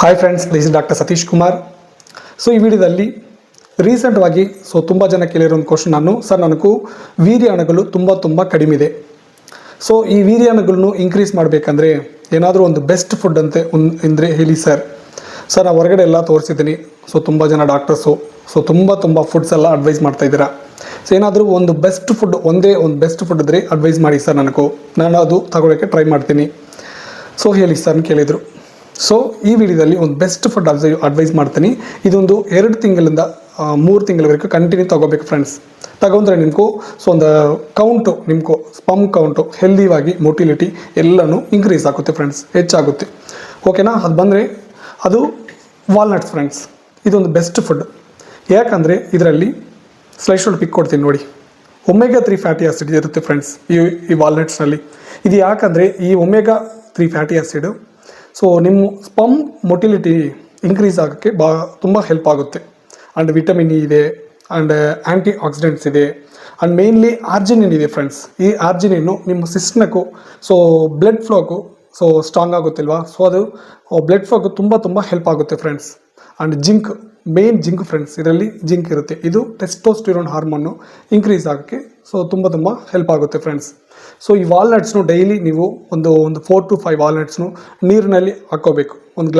Hi friends, this is doctor Satish Kumar. So ಈ ವಿಡಿಯೋದಲ್ಲಿ ರೀಸೆಂಟ್ವಾಗಿ ತುಂಬ ಜನ ಕೇಳಿರೋ ಒಂದು ಕ್ವಶನ್ ನನಗೂ ವೀರ್ಯ ಅಣುಗಳು ತುಂಬ ಕಡಿಮೆ ಇದೆ. ಸೊ ಈ ವೀರ್ಯ ಅಣುಗಳನ್ನು ಇನ್ಕ್ರೀಸ್ ಮಾಡಬೇಕಂದ್ರೆ ಏನಾದರೂ ಒಂದು ಬೆಸ್ಟ್ ಫುಡ್ ಅಂದರೆ ಹೇಳಿ ಸರ್. ನಾನು ಹೊರಗಡೆ ಎಲ್ಲ ತೋರಿಸಿದ್ದೀನಿ. ತುಂಬ ಜನ ಡಾಕ್ಟರ್ಸು ತುಂಬ ಫುಡ್ಸ್ ಎಲ್ಲ ಅಡ್ವೈಸ್ ಮಾಡ್ತಾಯಿದ್ದೀರಾ. ಸೊ ಏನಾದರೂ ಒಂದು ಬೆಸ್ಟ್ ಫುಡ್, ಒಂದೇ ಒಂದು ಬೆಸ್ಟ್ ಫುಡ್ ಇದ್ದರೆ ಅಡ್ವೈಸ್ ಮಾಡಿ ಸರ್, ನಾನು ಅದು ತಗೊಳ್ಳೋಕ್ಕೆ ಟ್ರೈ ಮಾಡ್ತೀನಿ. ಸೊ ಹೇಳಿ ಸರ್ ಅಂತ ಕೇಳಿದರು. ಸೊ ಈ ವಿಡಿಯೋದಲ್ಲಿ ಒಂದು ಬೆಸ್ಟ್ ಫುಡ್ ಅಡ್ವೈಸ್ ಮಾಡ್ತೀನಿ. ಇದೊಂದು 2 ತಿಂಗಳಿಂದ 3 ತಿಂಗಳವರೆಗೂ ಕಂಟಿನ್ಯೂ ತೊಗೋಬೇಕು ಫ್ರೆಂಡ್ಸ್. ತಗೊಂಡ್ರೆ ನಿಮಗೂ ಒಂದು ಕೌಂಟು, ನಿಮಗೂ ಸ್ಪಮ್ ಕೌಂಟು, ಹೆಲ್ದಿಯಾಗಿ ಮೊಟಿಲಿಟಿ ಎಲ್ಲನೂ ಇನ್ಕ್ರೀಸ್ ಆಗುತ್ತೆ ಫ್ರೆಂಡ್ಸ್, ಹೆಚ್ಚಾಗುತ್ತೆ. ಓಕೆನಾ? ಅದು ಬಂದರೆ ಅದು ವಾಲ್ನಟ್ಸ್ ಫ್ರೆಂಡ್ಸ್. ಇದೊಂದು ಬೆಸ್ಟ್ ಫುಡ್. ಯಾಕಂದರೆ ಇದರಲ್ಲಿ ಸ್ಲೈಡ್ ಶೋಟ್ ಪಿಕ್ ಕೊಡ್ತೀನಿ ನೋಡಿ. ಒಮೆಗಾ 3 ಫ್ಯಾಟಿ ಆ್ಯಸಿಡ್ ಇರುತ್ತೆ ಫ್ರೆಂಡ್ಸ್ ಈ ವಾಲ್ನಟ್ಸ್ನಲ್ಲಿ. ಇದು ಯಾಕಂದರೆ ಈ ಒಮೆಗಾ 3 ಫ್ಯಾಟಿ ಆ್ಯಸಿಡು ನಿಮ್ಮ ಸ್ಪಮ್ ಮೊಟಿಲಿಟಿ ಇನ್ಕ್ರೀಸ್ ಆಗೋಕ್ಕೆ ತುಂಬ ಹೆಲ್ಪ್ ಆಗುತ್ತೆ. ಆ್ಯಂಡ್ ವಿಟಮಿನ್ ಇ ಇದೆ, ಆ್ಯಂಡ್ ಆ್ಯಂಟಿ ಆಕ್ಸಿಡೆಂಟ್ಸ್ ಇದೆ, ಆ್ಯಂಡ್ ಮೇನ್ಲಿ ಆರ್ಜಿನಿನ್ ಇದೆ ಫ್ರೆಂಡ್ಸ್. ಈ ಆರ್ಜಿನಿನ್ನು ನಿಮ್ಮ ಸಿಸ್ಟಮ್ಗೂ ಬ್ಲಡ್ ಫ್ಲೋಗೂ ಸ್ಟ್ರಾಂಗ್ ಆಗುತ್ತಿಲ್ವಾ? ಅದು ಬ್ಲಡ್ ಫ್ಲೋಗೂ ತುಂಬ ಹೆಲ್ಪ್ ಆಗುತ್ತೆ friends. And zinc, main zinc friends, ಇದರಲ್ಲಿ ಜಿಂಕ್ ಇರುತ್ತೆ. ಇದು ಟೆಸ್ಟೋಸ್ಟಿರೋನ್ ಹಾರ್ಮೋನು ಇನ್ಕ್ರೀಸ್ ಆಗೋಕ್ಕೆ ತುಂಬ ಹೆಲ್ಪ್ ಆಗುತ್ತೆ ಫ್ರೆಂಡ್ಸ್. ಈ ವಾಲ್ನಟ್ಸ್ನು ಡೈಲಿ ನೀವು ಒಂದು 4 to 5 ವಾಲ್ನಟ್ಸ್ನು ನೀರಿನಲ್ಲಿ ಹಾಕ್ಕೋಬೇಕು. ಒಂದು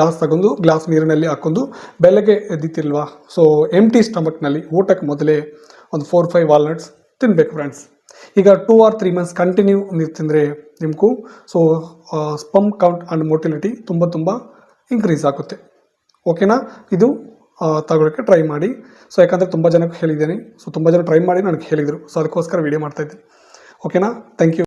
ಗ್ಲಾಸ್ ನೀರಿನಲ್ಲಿ ಹಾಕ್ಕೊಂಡು ಬೆಳಗ್ಗೆ ಎದ್ದಿತ್ತಿಲ್ವಾ, ಎಂಟಿ ಸ್ಟಮಕ್ನಲ್ಲಿ ಊಟಕ್ಕೆ ಮೊದಲೇ ಒಂದು 4-5 ವಾಲ್ನಟ್ಸ್ ತಿನ್ನಬೇಕು ಫ್ರೆಂಡ್ಸ್. ಈಗ 2 or 3 ಮಂತ್ಸ್ ಕಂಟಿನ್ಯೂ ನೀವು ತಿಂದರೆ ನಿಮಗೂ ಸ್ಪಮ್ ಕೌಂಟ್ ಆ್ಯಂಡ್ ಮೊಟಿಲಿಟಿ ತುಂಬ ಇನ್ಕ್ರೀಸ್ ಆಗುತ್ತೆ. ಓಕೆನಾ? ಇದು ತಗೊಳ್ಳೋಕ್ಕೆ ಟ್ರೈ ಮಾಡಿ. ಯಾಕಂದರೆ ತುಂಬ ಜನಕ್ಕೆ ಹೇಳಿದ್ದೀನಿ. ತುಂಬ ಜನ ಟ್ರೈ ಮಾಡಿ ನನಗೆ ಹೇಳಿದರು. ಅದಕ್ಕೋಸ್ಕರ ವೀಡಿಯೋ ಮಾಡ್ತಾಯಿದ್ದೀನಿ. ಓಕೆನಾ? Thank you.